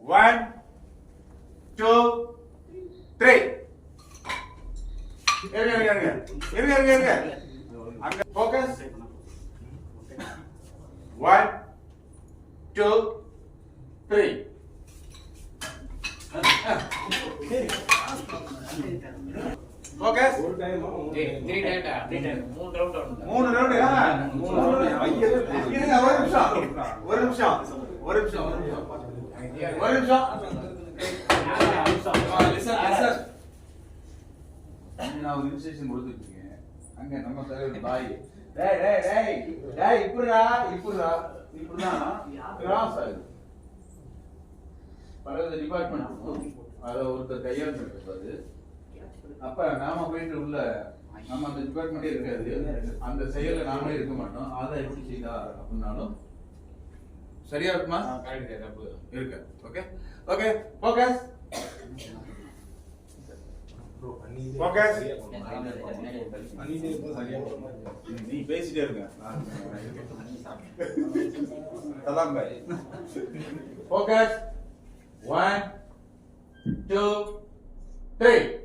1 2 3 இருங்க அங்க focus 1 2 3 focus ஒரு டைம் 3 டைம் 3 ரவுண்ட் இருங்க ஒரு நிமிஷம் நான் ஒரு இன்ஸ்ட்ரக்ஷன் கொடுத்துருக்கேன் அங்க நம்ம தலைவர் பாய் டேய் இப்படிதான் கிராஸ் ஆகுது பரவாயில்ல டிபார்ட்மெண்ட் அதை ஒருத்தர் கையாண்டு இருக்காது அப்ப நாம போயிட்டு உள்ள நம்ம அந்த டிபார்ட்மெண்டே இருக்காது அந்த செயல நாமளே இருக்க மாட்டோம் அதை எப்படி செய்தா அப்படின்னாலும் சரியா இருக்குமா இருக்கு ஓகே ஓகே ஃபோக்கஸ் ஃபோக்கஸ் நீ பேசிட்டே இருங்க சலாம் பாய் ஃபோக்கஸ் 1 2 3